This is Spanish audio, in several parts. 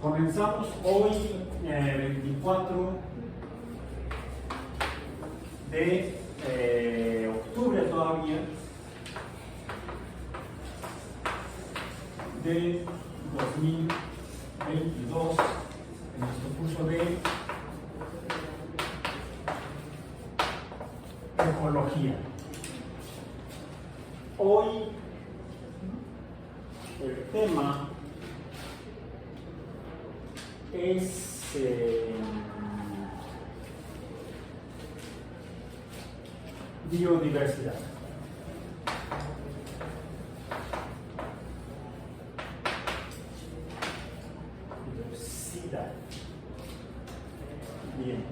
Comenzamos hoy, 24 de octubre todavía, de 2022, en nuestro curso de ecología. Hoy el tema es biodiversidad. Diversidad. Bien.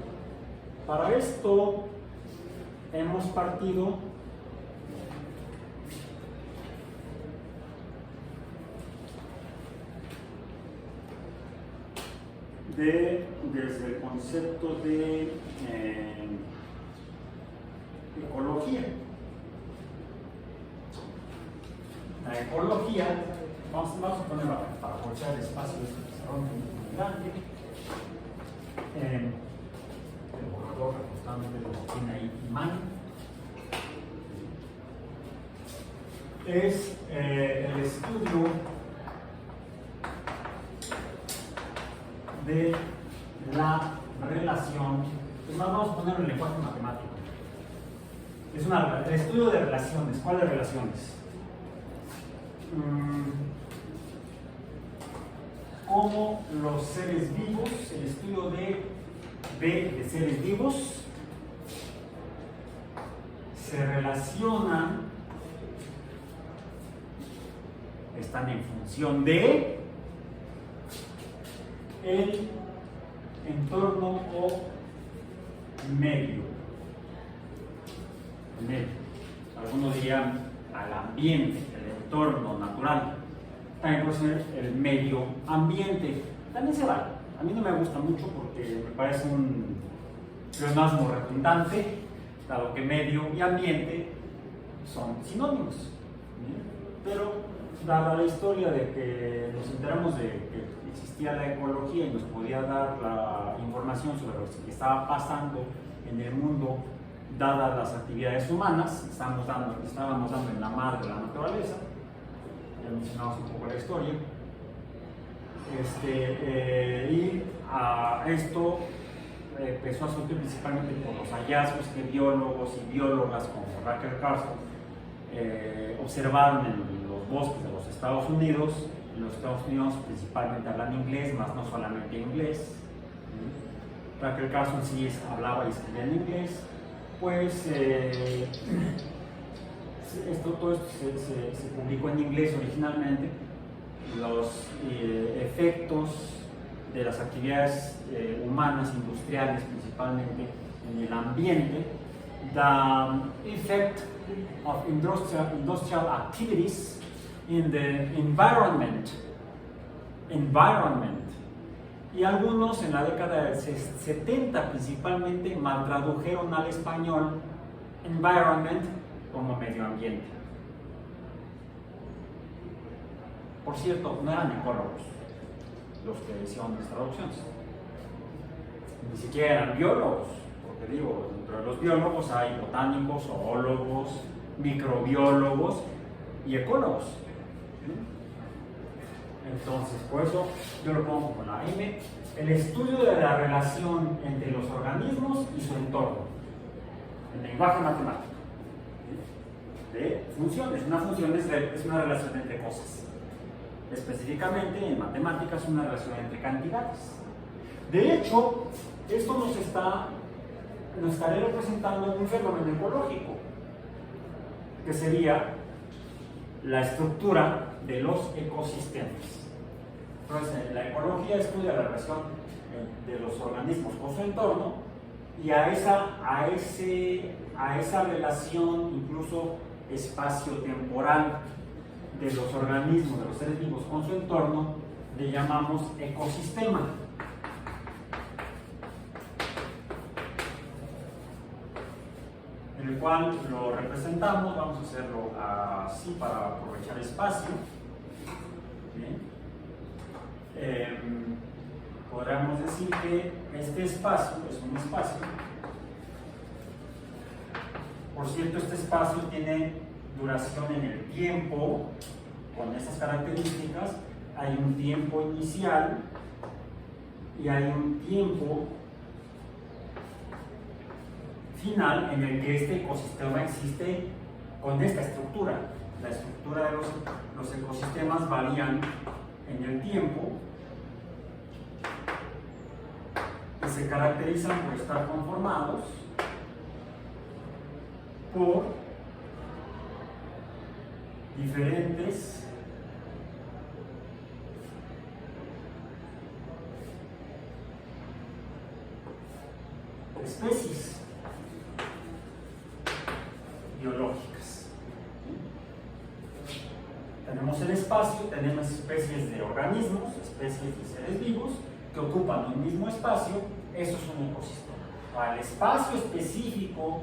Para esto hemos partido desde el concepto de ecología. La ecología, vamos a ponerla para aprovechar el espacio de este pizarrón muy grande. El borrador justamente lo tiene ahí Imán. Es el estudio de la relación, pues vamos a ponerlo en lenguaje matemático. Es el estudio de relaciones. ¿Cuáles relaciones? Cómo los seres vivos, el estudio de seres vivos se relacionan, están en función de el entorno o medio. Algunos dirían al ambiente, el entorno natural. También puede ser el medio ambiente. También se vale. A mí no me gusta mucho porque me parece un pleonasmo redundante, dado que medio y ambiente son sinónimos. Pero dada la historia de que nos enteramos de que existía la ecología y nos podía dar la información sobre lo que estaba pasando en el mundo, dadas las actividades humanas, estábamos dando en la madre de la naturaleza, ya mencionamos un poco la historia, y esto empezó a surgir principalmente por los hallazgos que biólogos y biólogas como Rachel Carson observaron en los bosques de los Estados Unidos. En los Estados Unidos principalmente hablan inglés, más no solamente inglés. Rachel Carson sí hablaba y escribía en inglés. Pues todo esto se publicó en inglés originalmente. Los efectos de las actividades humanas, industriales principalmente en el ambiente, the effect of industrial activities in the environment. Y algunos en la década del 70 principalmente mal tradujeron al español environment como medio ambiente. Por cierto, no eran ecólogos los que hicieron las traducciones, ni siquiera eran biólogos, porque digo, dentro de los biólogos hay botánicos, zoólogos, microbiólogos y ecólogos. Entonces, por eso yo lo pongo con la M, el estudio de la relación entre los organismos y su entorno, en lenguaje matemático, de funciones. Una función es una relación entre cosas. Específicamente en matemáticas es una relación entre cantidades. De hecho, esto nos estaría representando un fenómeno ecológico, que sería la estructura de los ecosistemas. Entonces, la ecología estudia la relación de los organismos con su entorno y a esa relación incluso espacio-temporal de los organismos, de los seres vivos con su entorno, le llamamos ecosistema. En el cual lo representamos, vamos a hacerlo así para aprovechar espacio. Bien. podríamos decir que este espacio es un espacio. Por cierto, este espacio tiene duración en el tiempo, con estas características. Hay un tiempo inicial y hay un tiempo final en el que este ecosistema existe con esta estructura. La estructura de los ecosistemas varían en el tiempo y se caracterizan por estar conformados por diferentes especies biológicas. Tenemos el espacio, tenemos especies de organismos, especies de seres vivos que ocupan un mismo espacio. Eso es un ecosistema. Para el espacio específico,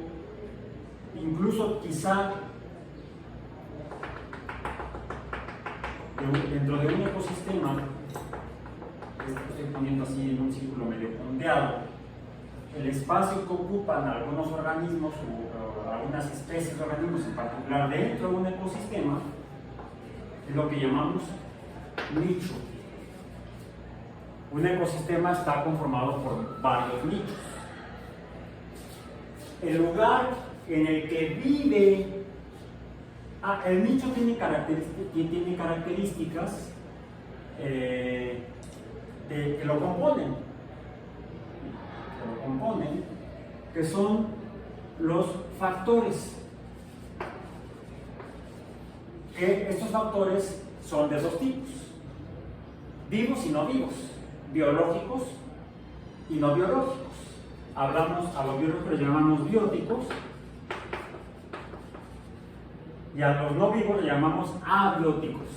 incluso quizá dentro de un ecosistema, estoy poniendo así en un círculo medio punteado, el espacio que ocupan algunos organismos o algunas especies de organismos en particular dentro de un ecosistema es lo que llamamos nicho. Un ecosistema está conformado por varios nichos. El lugar en el que vive, el nicho tiene características que lo componen, que son los factores. Que estos factores son de dos tipos: vivos y no vivos, biológicos y no biológicos. Hablamos a los biológicos, les llamamos bióticos, y a los no vivos les llamamos abióticos.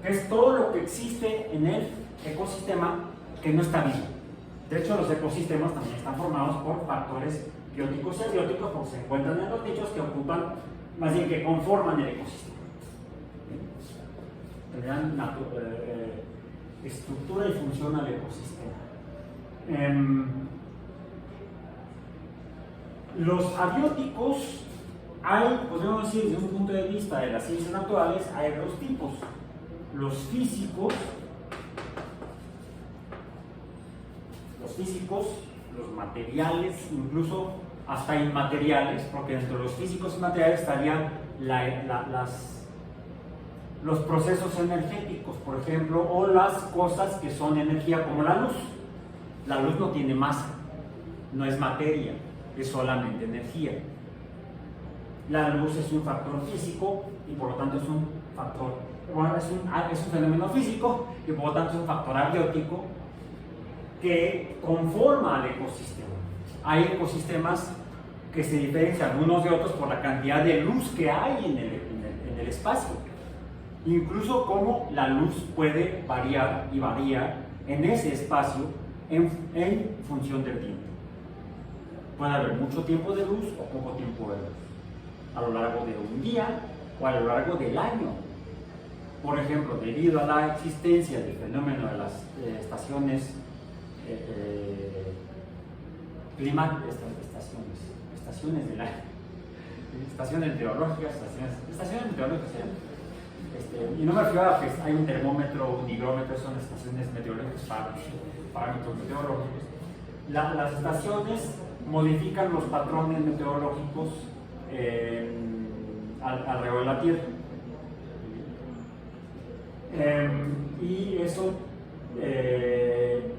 Es todo lo que existe en el ecosistema que no está vivo. De hecho, los ecosistemas también están formados por factores bióticos y abióticos, porque se encuentran en los nichos que ocupan, más bien que conforman el ecosistema. Tendrán estructura y función al ecosistema. Los abióticos, podríamos decir, desde un punto de vista de las ciencias naturales, hay dos tipos: los físicos, los materiales, incluso hasta inmateriales, porque dentro de los físicos y materiales estarían los procesos energéticos, por ejemplo, o las cosas que son energía, como la luz. La luz no tiene masa, no es materia, es solamente energía. La luz es un factor físico y por lo tanto es un factor, es un fenómeno físico y por lo tanto es un factor abiótico que conforma al ecosistema. Hay ecosistemas que se diferencian unos de otros por la cantidad de luz que hay en el espacio. Incluso cómo la luz puede variar y varía en ese espacio en función del tiempo. Puede haber mucho tiempo de luz o poco tiempo de luz, a lo largo de un día o a lo largo del año. Por ejemplo, debido a la existencia del fenómeno de las estaciones estaciones del año, estaciones meteorológicas, y no me refiero a que hay un termómetro, un higrómetro, son estaciones meteorológicas para parámetros meteorológicos. Las estaciones modifican los patrones meteorológicos alrededor de la Tierra. Y eso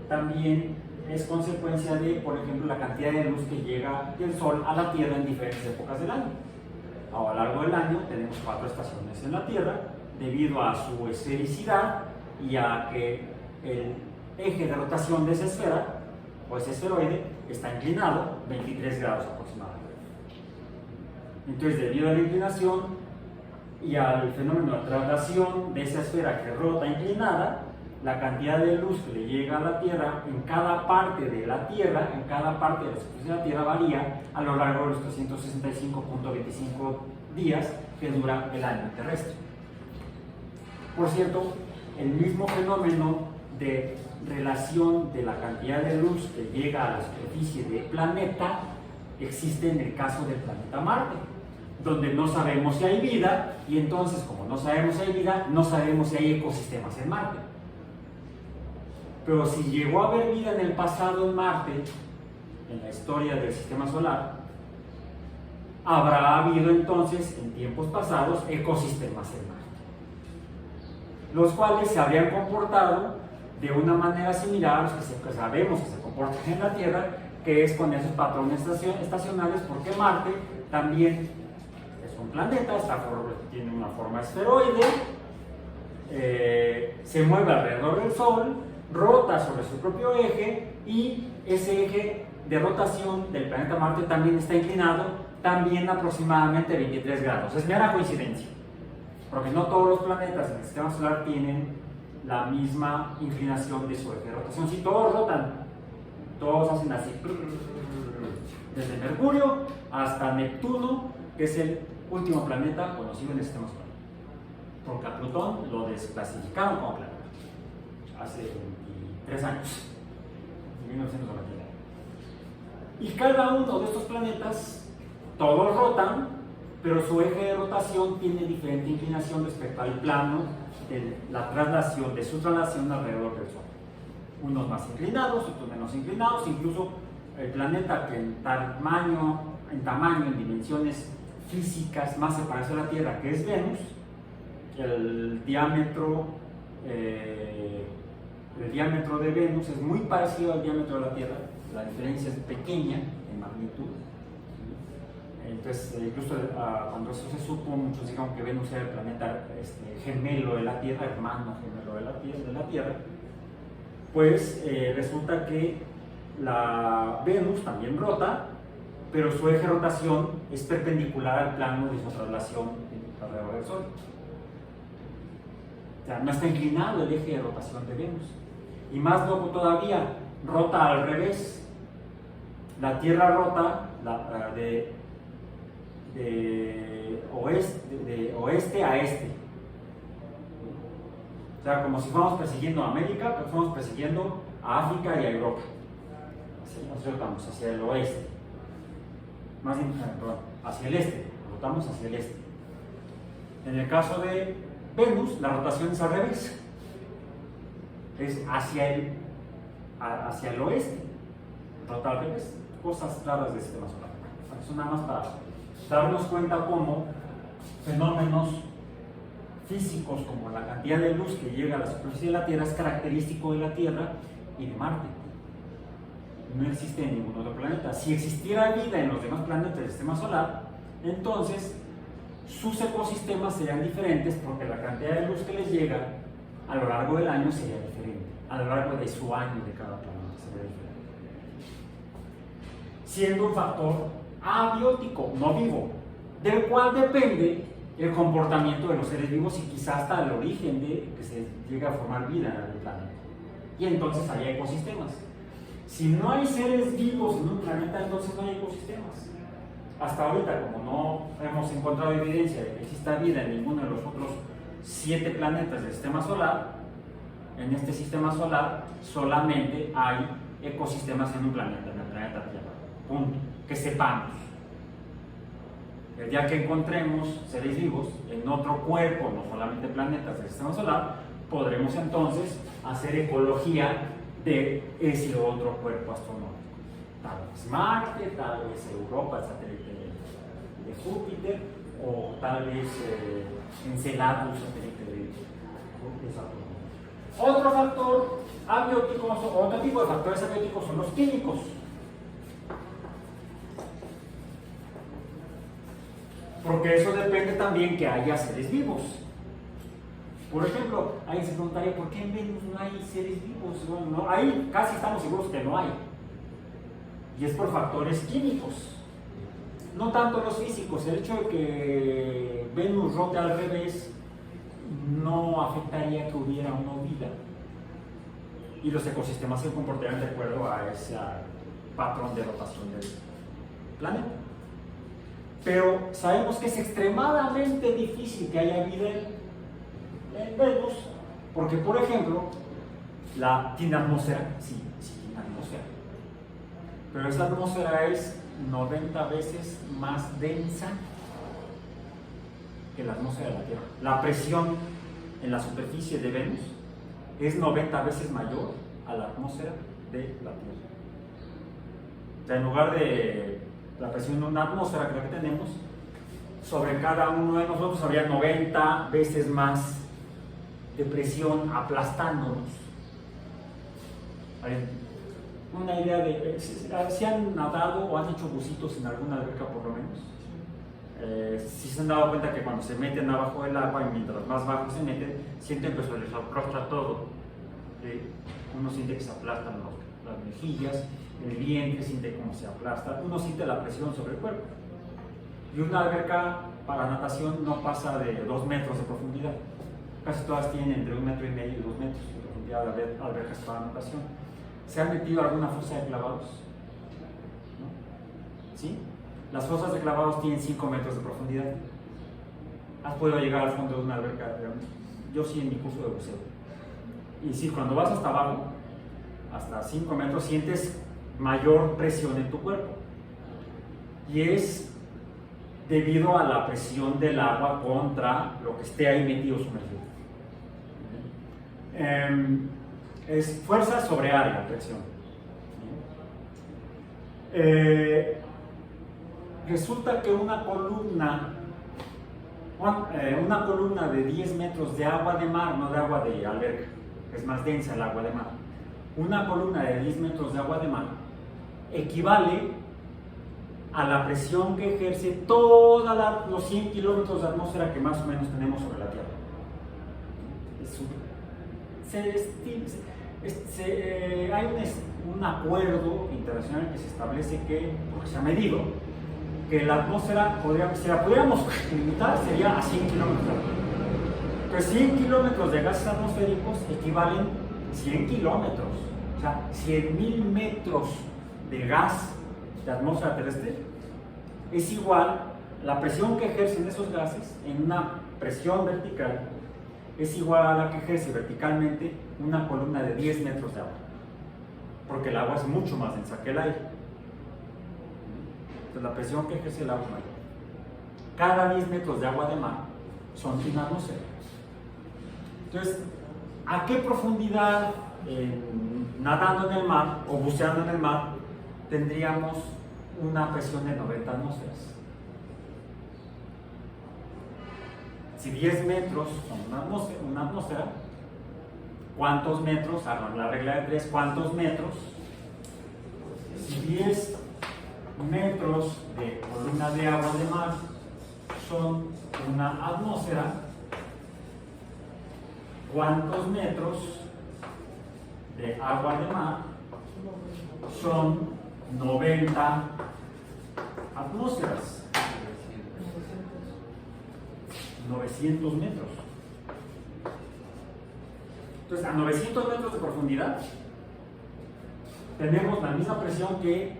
también es consecuencia de, por ejemplo, la cantidad de luz que llega del Sol a la Tierra en diferentes épocas del año. A lo largo del año tenemos 4 estaciones en la Tierra, debido a su esfericidad y a que el eje de rotación de esa esfera, o ese esferoide, está inclinado 23 grados aproximadamente. Entonces, debido a la inclinación y al fenómeno de traslación de esa esfera que rota inclinada, la cantidad de luz que le llega a la Tierra en cada parte de la Tierra, en cada parte de la superficie de la Tierra, varía a lo largo de los 365.25 días que dura el año terrestre. Por cierto, el mismo fenómeno de relación de la cantidad de luz que llega a la superficie del planeta existe en el caso del planeta Marte, donde no sabemos si hay vida, y entonces, como no sabemos si hay vida, no sabemos si hay ecosistemas en Marte. Pero si llegó a haber vida en el pasado en Marte, en la historia del sistema solar, habrá habido entonces en tiempos pasados ecosistemas en Marte, los cuales se habrían comportado de una manera similar a los que sabemos que se comportan en la Tierra, que es con esos patrones estacionales, porque Marte también es un planeta, tiene una forma esferoide, se mueve alrededor del Sol, rota sobre su propio eje, y ese eje de rotación del planeta Marte también está inclinado, también aproximadamente 23 grados. Es mera coincidencia, porque no todos los planetas en el sistema solar tienen la misma inclinación de su eje de rotación. Si todos rotan, todos hacen así, desde Mercurio hasta Neptuno, que es el último planeta conocido en el sistema solar, porque a Plutón lo desclasificaron como planeta hace 23 años, en 1999. Y cada uno de estos planetas, todos rotan, pero su eje de rotación tiene diferente inclinación respecto al plano de la traslación, de su traslación alrededor del Sol. Unos más inclinados, otros menos inclinados. Incluso el planeta que en tamaño, en dimensiones físicas más se parece a la Tierra, que es Venus, el diámetro de Venus es muy parecido al diámetro de la Tierra, la diferencia es pequeña en magnitud. Entonces, incluso cuando eso se supo, muchos dijeron que Venus era el planeta gemelo de la Tierra, hermano gemelo de la Tierra. Pues resulta que la Venus también rota, pero su eje de rotación es perpendicular al plano de su traslación alrededor del Sol. O sea, no está inclinado el eje de rotación de Venus. Y más loco todavía, rota al revés. La Tierra rota de oeste a este. O sea, como si fuéramos persiguiendo a América, pero fuéramos persiguiendo a África y a Europa. Así nos rotamos hacia el oeste. Más bien, perdón, hacia el este. Rotamos hacia el este. En el caso de Venus, la rotación es al revés. Es hacia el oeste. Rota al revés. Cosas raras del sistema solar. Eso nada más para darnos cuenta cómo fenómenos físicos como la cantidad de luz que llega a la superficie de la Tierra es característico de la Tierra y de Marte. No existe en ningún otro planeta. Si existiera vida en los demás planetas del sistema solar, entonces sus ecosistemas serían diferentes, porque la cantidad de luz que les llega a lo largo del año sería diferente, a lo largo de su año de cada planeta sería diferente, siendo un factor abiótico, no vivo, del cual depende el comportamiento de los seres vivos y quizás hasta el origen de que se llegue a formar vida en el planeta. Y entonces hay ecosistemas. Si no hay seres vivos en un planeta, entonces no hay ecosistemas. Hasta ahorita, como no hemos encontrado evidencia de que exista vida en ninguno de los otros 7 planetas del sistema solar, en este sistema solar solamente hay ecosistemas en un planeta, en el planeta Tierra. Punto. Que sepamos. El día que encontremos seres vivos en otro cuerpo, no solamente planetas del sistema solar, podremos entonces hacer ecología de ese otro cuerpo astronómico. Tal vez Marte, tal vez Europa, el satélite de Júpiter, o tal vez Enceladus, satélite de Saturno. Otro factor abiótico, otro tipo de factores abióticos son los químicos. Porque eso depende también que haya seres vivos. Por ejemplo, alguien se preguntaría, ¿por qué en Venus no hay seres vivos? Bueno, no, ahí casi estamos seguros que no hay. Y es por factores químicos. No tanto los físicos. El hecho de que Venus rote al revés no afectaría que hubiera o no vida. Y los ecosistemas se comportarían de acuerdo a ese patrón de rotación del planeta. Pero sabemos que es extremadamente difícil que haya vida en Venus, Porque, por ejemplo, ¿tiene atmósfera? Sí, sí tiene atmósfera. Pero esa atmósfera es 90 veces más densa que la atmósfera de la Tierra. La presión en la superficie de Venus es 90 veces mayor a la atmósfera de la Tierra. O sea, en lugar de la presión de una atmósfera que tenemos, sobre cada uno de nosotros habría 90 veces más de presión aplastándonos. Una idea de si han nadado o han hecho bucitos en alguna alberca por lo menos. Si se han dado cuenta que cuando se meten abajo del agua y mientras más bajo se meten, sienten que se les aplasta todo. Uno siente que se aplastan las mejillas, el vientre siente cómo se aplasta, uno siente la presión sobre el cuerpo. Y una alberca para natación no pasa de 2 metros de profundidad. Casi todas tienen entre 1,5 metros y 2 metros de profundidad de albercas para natación. ¿Se han metido alguna fosa de clavados? ¿No? ¿Sí? Las fosas de clavados tienen 5 metros de profundidad. ¿Has podido llegar al fondo de una alberca? Yo sí, en mi curso de buceo. Y sí, cuando vas hasta abajo, hasta 5 metros, sientes mayor presión en tu cuerpo. Y es debido a la presión del agua contra lo que esté ahí metido sumergido. Es fuerza sobre área, presión. Resulta que una columna de 10 metros de agua de mar, no de agua de alberca, es más densa el agua de mar. Una columna de 10 metros de agua de mar equivale a la presión que ejerce todos los 100 kilómetros de atmósfera que más o menos tenemos sobre la Tierra. Hay un acuerdo internacional que se establece que, porque se ha medido, que la atmósfera, si la pudiéramos limitar, sería a 100 kilómetros. Pues 100 kilómetros de gases atmosféricos equivalen a 100 kilómetros, o sea, 100.000 metros de gas de atmósfera terrestre es igual, la presión que ejercen esos gases en una presión vertical es igual a la que ejerce verticalmente una columna de 10 metros de agua, porque el agua es mucho más densa que el aire. Entonces la presión que ejerce el agua es mayor. Cada 10 metros de agua de mar son una atmósfera. Entonces, ¿a qué profundidad nadando en el mar o buceando en el mar tendríamos una presión de 90 atmósferas? Si 10 metros son una atmósfera, ¿cuántos metros? Hagan la regla de 3, ¿cuántos metros? Si 10 metros de columna de agua de mar son una atmósfera, ¿cuántos metros de agua de mar son 90 atmósferas? 900 metros. Entonces, a 900 metros de profundidad tenemos la misma presión que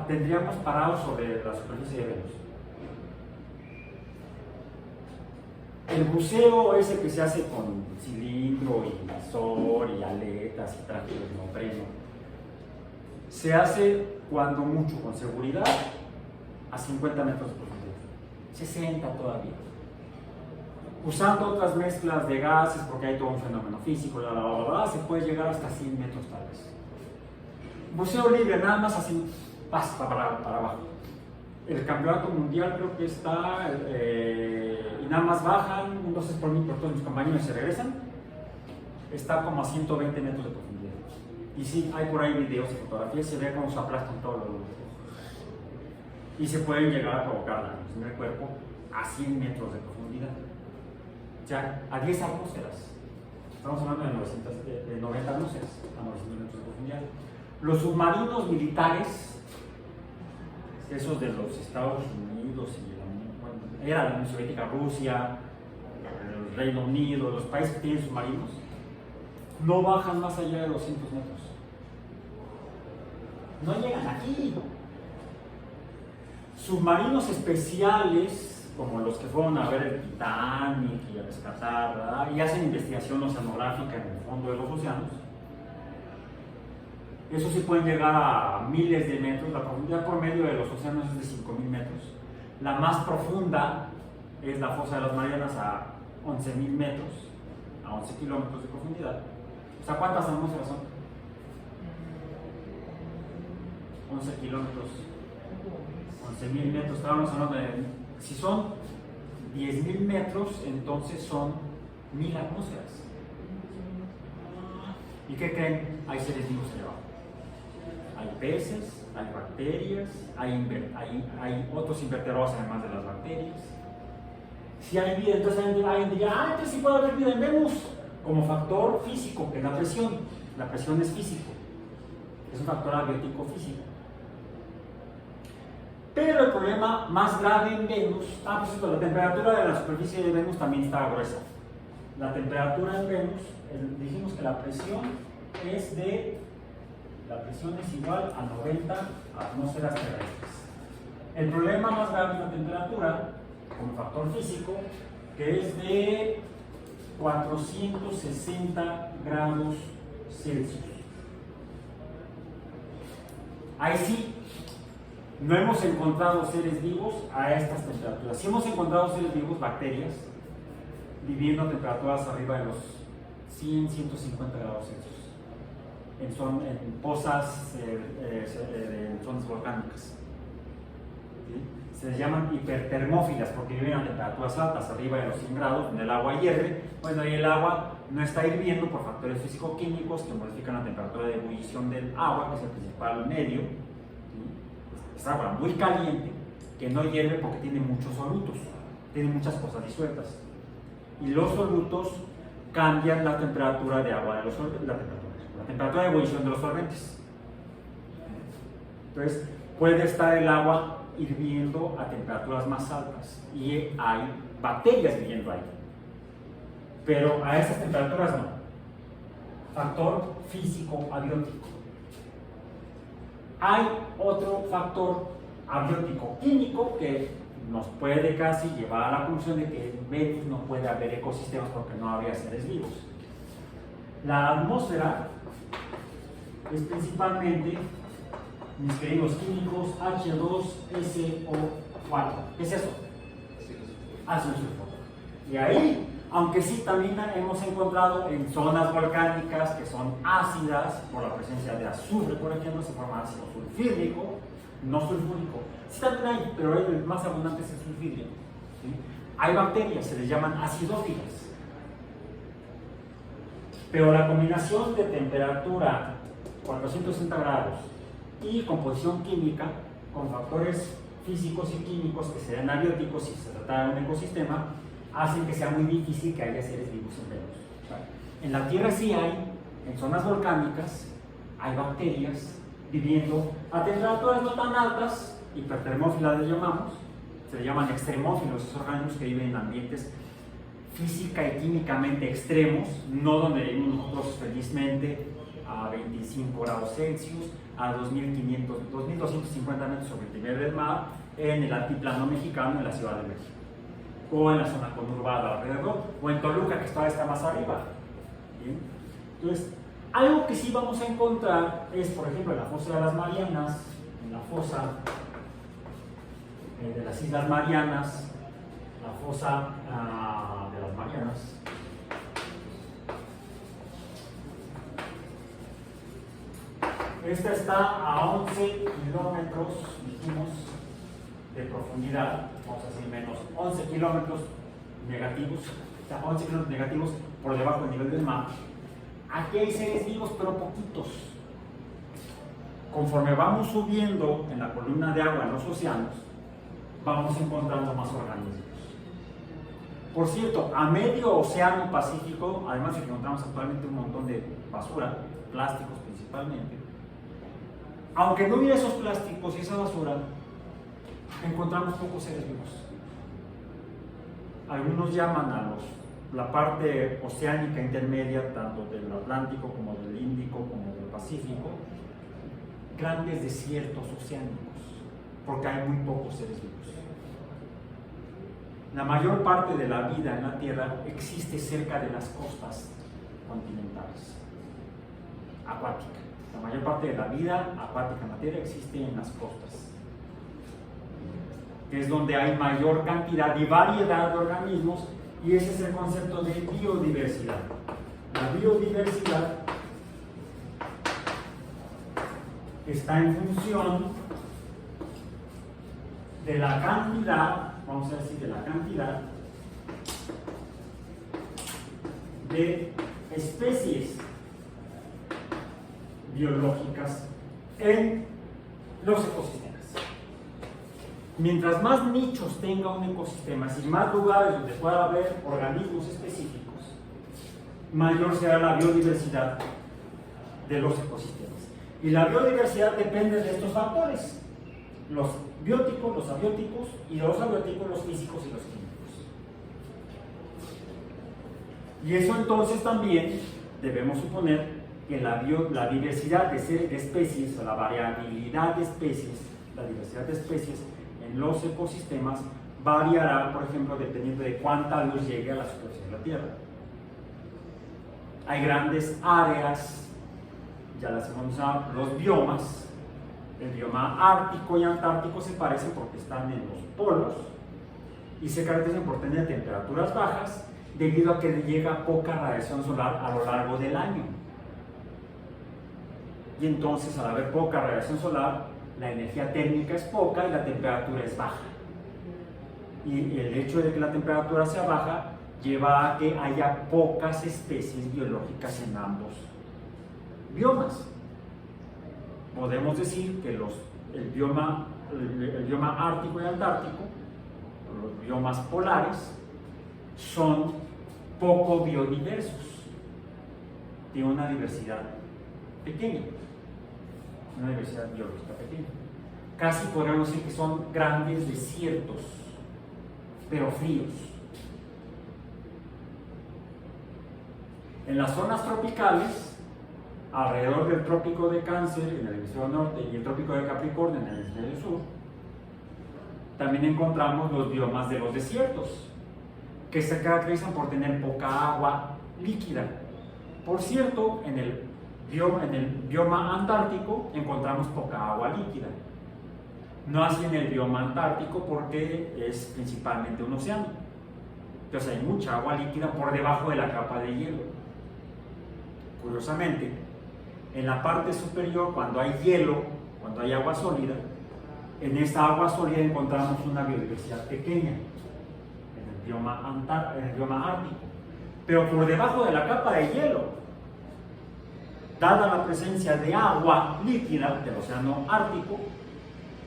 tendríamos parados sobre la superficie de Venus. El buceo ese que se hace con cilindro y visor y aletas y traje de neopreno se hace cuando mucho, con seguridad, a 50 metros de profundidad. 60 todavía. Usando otras mezclas de gases, porque hay todo un fenómeno físico, se puede llegar hasta 100 metros tal vez. Buceo libre, nada más así, pasa para abajo. El campeonato mundial creo que está, y nada más bajan, un 2 por mil por todos mis compañeros se regresan, está como a 120 metros de profundidad. Y sí, hay por ahí videos y fotografías, se ve cómo se aplastan todos los y se pueden llegar a provocar daños en el cuerpo a 100 metros de profundidad. O sea, a 10 atmósferas. Estamos hablando de 90 atmósferas a 900 metros de profundidad. Los submarinos militares, esos de los Estados Unidos y era la Unión Soviética, Rusia, el Reino Unido, los países que tienen submarinos, no bajan más allá de 200 metros. No llegan aquí. Submarinos especiales como los que fueron a ver el Titanic y a rescatar, ¿verdad? Y hacen investigación oceanográfica en el fondo de los océanos, eso sí pueden llegar a miles de metros. La profundidad promedio de los océanos es de 5.000 metros. La más profunda es la fosa de las Marianas a 11.000 metros, a 11 kilómetros de profundidad. O sea, ¿cuántas atmósferas son? 11 kilómetros, 11.000 metros. Estábamos hablando de, si son 10.000 metros, entonces son 1.000 atmósferas. ¿Y qué creen? Hay seres vivos allá abajo. Hay peces, hay bacterias, hay otros invertebrados además de las bacterias. Si hay vida, entonces alguien diría, entonces sí puede haber vida en Venus, como factor físico, que es la presión. La presión es físico, es un factor abiótico físico. Pero el problema más grave en Venus, por cierto, la temperatura de la superficie de Venus también está gruesa. La temperatura en Venus, dijimos que la presión es igual a 90 atmósferas terrestres. El problema más grave es la temperatura, como factor físico, que es de 460 grados Celsius. Ahí sí, no hemos encontrado seres vivos a estas temperaturas. Sí hemos encontrado seres vivos, bacterias, viviendo a temperaturas arriba de los 100, 150 grados Celsius. En pozas, en zonas volcánicas. ¿Sí? Se les llaman hipertermófilas porque viven a temperaturas altas, arriba de los 100 grados, donde el agua hierve. Bueno, y el agua no está hirviendo por factores físico-químicos que modifican la temperatura de ebullición del agua, que es el principal medio. ¿Sí? Es agua muy caliente que no hierve porque tiene muchos solutos, tiene muchas cosas disueltas. Y los solutos cambian la temperatura de agua de los solventes, la temperatura de ebullición de los solventes. Entonces, puede estar el agua hirviendo a temperaturas más altas y hay bacterias viviendo ahí. Pero a esas temperaturas no. Factor físico abiótico. Hay otro factor abiótico químico que nos puede casi llevar a la conclusión de que en Venus no puede haber ecosistemas porque no habría seres vivos. La atmósfera es principalmente, mis queridos químicos, H2SO4. ¿Qué es eso? Ácido sulfúrico. Y ahí, aunque sí también hemos encontrado en zonas volcánicas que son ácidas por la presencia de azufre, por ejemplo, se forma ácido sulfídrico, no sulfúrico. Sí también hay, pero el más abundante es el sulfídrico. ¿Sí? Hay bacterias, se les llaman acidófilas. Pero la combinación de temperatura 460 grados y composición química con factores físicos y químicos que sean abióticos si se trata de un ecosistema, hacen que sea muy difícil que haya seres vivos en Venus. En la Tierra sí hay, en zonas volcánicas, hay bacterias viviendo a temperaturas no tan altas, hipertermófilas les llamamos, se le llaman extremófilos, esos organismos que viven en ambientes física y químicamente extremos, no donde vivimos nosotros felizmente a 25 grados Celsius, a 2.250 metros sobre el nivel del mar, en el altiplano mexicano, en la Ciudad de México, o en la zona conurbada alrededor, o en Toluca, que está más arriba. ¿Bien? Entonces, algo que sí vamos a encontrar es, por ejemplo, en la fosa de las Marianas, en la fosa de las Islas Marianas, la fosa de las Marianas. Esta está a 11 kilómetros, dijimos, de profundidad, vamos a decir menos 11 kilómetros negativos, o sea, 11 kilómetros negativos por debajo del nivel del mar. Aquí hay seres vivos, pero poquitos. Conforme vamos subiendo en la columna de agua en los océanos, vamos encontrando más organismos. Por cierto, a medio océano Pacífico, además de que encontramos actualmente un montón de basura, plásticos principalmente, aunque no hubiera esos plásticos y esa basura, encontramos pocos seres vivos. Algunos llaman a la parte oceánica intermedia, tanto del Atlántico como del Índico como del Pacífico, grandes desiertos oceánicos, porque hay muy pocos seres vivos. la mayor parte de la vida en la Tierra existe cerca de las costas continentales, acuática. La mayor parte de la vida acuática en la Tierra existe en las costas, que es donde hay mayor cantidad y variedad de organismos, y ese es el concepto de biodiversidad. La biodiversidad está en función de la cantidad, vamos a decir, de la cantidad de especies biológicas en los ecosistemas. Mientras más nichos tenga un ecosistema, y más lugares donde pueda haber organismos específicos, mayor será la biodiversidad de los ecosistemas. Y la biodiversidad depende de estos factores: los bióticos, los abióticos, y los abióticos, los físicos y los químicos. Y eso entonces también debemos suponer que la diversidad de especies, o la variabilidad de especies, la diversidad de especies en los ecosistemas variará, por ejemplo, dependiendo de cuánta luz llegue a la superficie de la Tierra. Hay grandes áreas, ya las hemos usado, los biomas. El bioma ártico y antártico se parecen porque están en los polos y se caracterizan por tener temperaturas bajas debido a que llega poca radiación solar a lo largo del año. Y entonces, al haber poca radiación solar, la energía térmica es poca y la temperatura es baja. Y el hecho de que la temperatura sea baja lleva a que haya pocas especies biológicas en ambos biomas. Podemos decir que el bioma ártico y antártico, los biomas polares, son poco biodiversos, tienen una diversidad pequeña, una diversidad biológica pequeña. Casi podríamos decir que son grandes desiertos, pero fríos. En las zonas tropicales, alrededor del trópico de Cáncer en el hemisferio norte y el trópico de Capricornio en el hemisferio sur, también encontramos los biomas de los desiertos, que se caracterizan por tener poca agua líquida. Por cierto, en el bioma antártico encontramos poca agua líquida. No así en el bioma antártico, porque es principalmente un océano. Entonces hay mucha agua líquida por debajo de la capa de hielo. Curiosamente, en la parte superior, cuando hay hielo, cuando hay agua sólida, en esta agua sólida encontramos una biodiversidad pequeña en el bioma ártico. Pero por debajo de la capa de hielo, dada la presencia de agua líquida del océano ártico,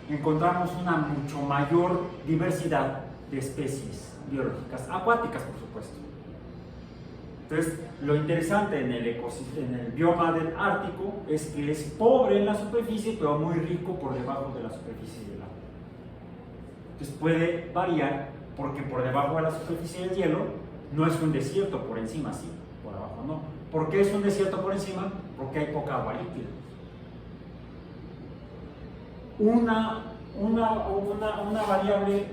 encontramos una mucho mayor diversidad de especies biológicas, acuáticas por supuesto. Entonces, lo interesante en el bioma del Ártico es que es pobre en la superficie, pero muy rico por debajo de la superficie del agua. Entonces puede variar, porque por debajo de la superficie del hielo no es un desierto, por encima sí, por abajo no. ¿Por qué es un desierto por encima? Porque hay poca agua líquida. Una variable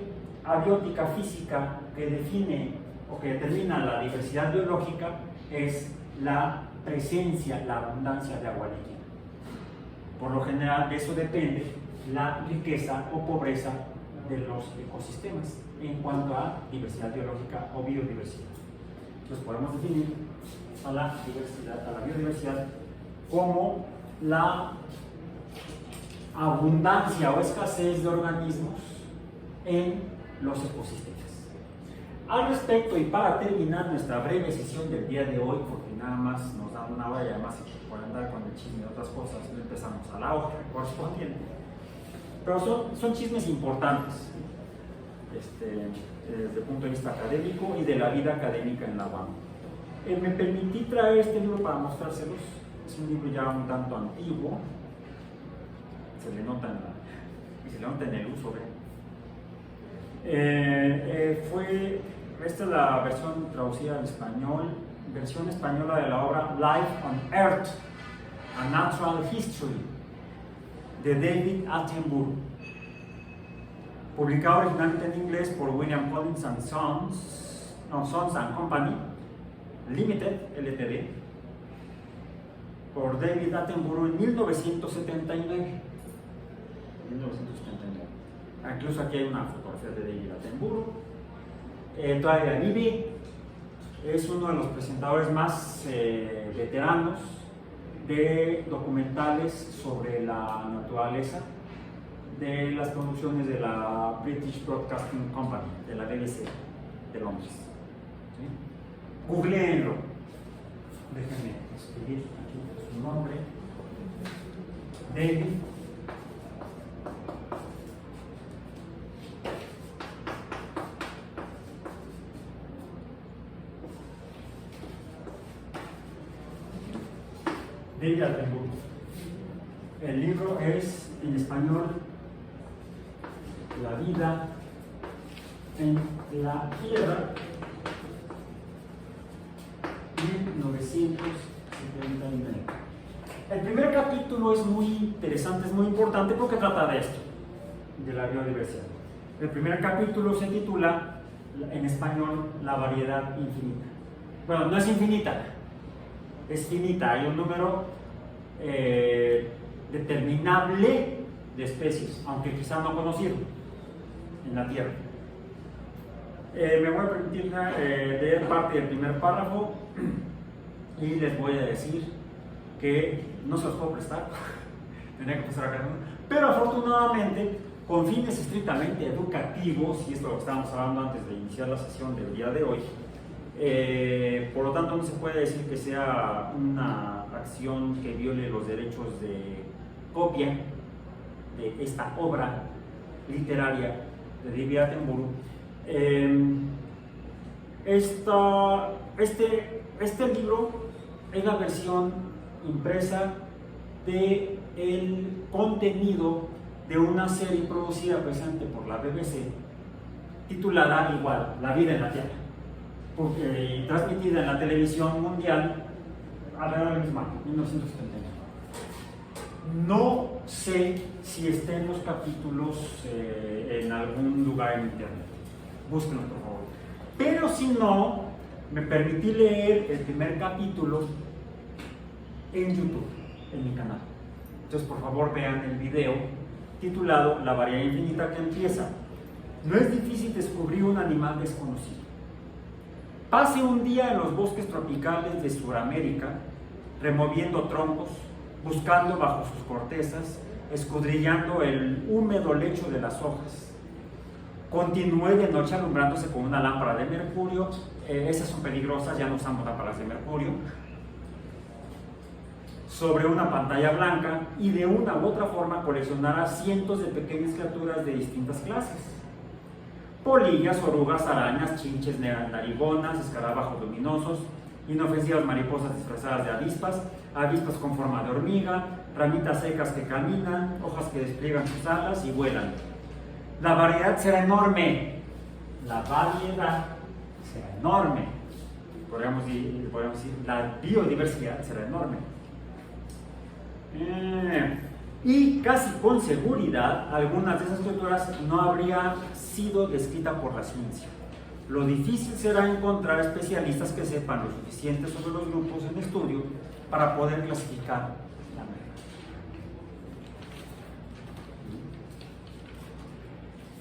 abiótica física que define o que determina la diversidad biológica es la presencia, la abundancia de agua líquida. Por lo general, de eso depende la riqueza o pobreza de los ecosistemas en cuanto a diversidad biológica o biodiversidad. Entonces podemos definir a la biodiversidad como la abundancia o escasez de organismos en los ecosistemas. Al respecto, y para terminar nuestra breve sesión del día de hoy, porque nada más nos da una hora y además por andar con el chisme de otras cosas, no empezamos a la hoja correspondiente. Pero son chismes importantes desde el punto de vista académico y de la vida académica en la UAM. Me permití traer este libro para mostrárselos. Es un libro ya un tanto antiguo, se le nota en el uso. Esta es la versión traducida al español, versión española de la obra Life on Earth, A Natural History, de David Attenborough, publicado originalmente en inglés por William Collins and Sons, no, Sons and Company Limited, LTD, por David Attenborough en 1979. Incluso aquí hay una fotografía de David Attenborough. Todavía vive, es uno de los presentadores más veteranos de documentales sobre la naturaleza de las producciones de la British Broadcasting Company, de la BBC de Londres. ¿Sí? Googleenlo. Déjenme escribir aquí su nombre. David Attenborough. El libro es en español La vida en la Tierra, 1979. El primer capítulo es muy interesante, es muy importante porque trata de esto, de la biodiversidad. El primer capítulo se titula en español La variedad infinita. Bueno, no es infinita, es finita, hay un número determinable de especies, aunque quizá no conocido en la Tierra. Me voy a permitir leer parte del primer párrafo y les voy a decir que no se los puedo prestar, tendría que pasar acá, pero afortunadamente, con fines estrictamente educativos, y esto es lo que estábamos hablando antes de iniciar la sesión del día de hoy, por lo tanto no se puede decir que sea una acción que viole los derechos de copia de esta obra literaria de David Attenborough. Este libro es la versión impresa del contenido de una serie producida precisamente por la BBC titulada igual, La vida en la Tierra, porque transmitida en la televisión mundial alrededor del mismo año, 1979. No sé si estén los capítulos en algún lugar en internet, búsquenlos por favor, pero si no, me permití leer el primer capítulo en YouTube, en mi canal. Entonces por favor vean el video titulado La variedad infinita, que empieza: no es difícil descubrir un animal desconocido. Pase un día en los bosques tropicales de Sudamérica, removiendo troncos, buscando bajo sus cortezas, escudriñando el húmedo lecho de las hojas. Continúe de noche alumbrándose con una lámpara de mercurio. Esas son peligrosas, ya no usamos lámparas de mercurio. Sobre una pantalla blanca, y de una u otra forma coleccionará cientos de pequeñas criaturas de distintas clases: polillas, orugas, arañas, chinches, narigonas, escarabajos luminosos, inofensivas mariposas disfrazadas de avispas, avispas con forma de hormiga, ramitas secas que caminan, hojas que despliegan sus alas y vuelan. La variedad será enorme. La variedad será enorme. Podríamos decir, la biodiversidad será enorme. Y casi con seguridad, algunas de esas criaturas no habrían sido descritas por la ciencia. Lo difícil será encontrar especialistas que sepan lo suficiente sobre los grupos en estudio para poder clasificar la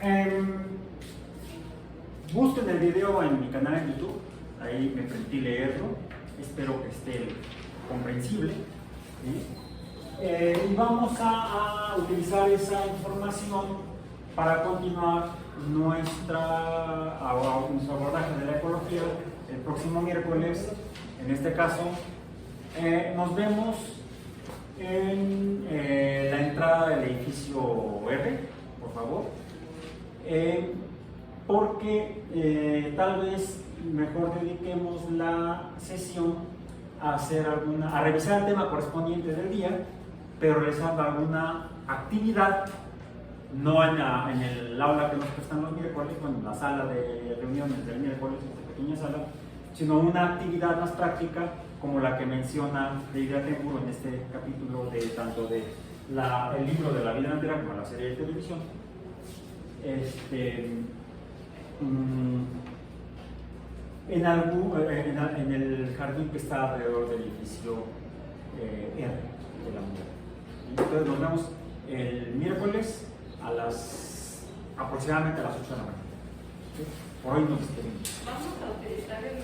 medida. Busquen el video en mi canal en YouTube, ahí me permití leerlo, espero que esté comprensible. ¿Sí? Y vamos a utilizar esa información para continuar nuestro abordaje de la ecología el próximo miércoles. En este caso, nos vemos en la entrada del edificio R, por favor, porque tal vez mejor dediquemos la sesión a revisar el tema correspondiente del día, pero realizando alguna actividad, no en el aula que nos prestan los miércoles, en la sala de reuniones del miércoles, esta pequeña sala, sino una actividad más práctica, como la que menciona David Attenborough en este capítulo, tanto de el libro de La vida en la Tierra como la serie de televisión, en el jardín que está alrededor del edificio R de la unidad. Entonces nos vemos el miércoles aproximadamente a las 8 de la mañana. ¿Sí? Por hoy nos despedimos. Vamos a utilizar el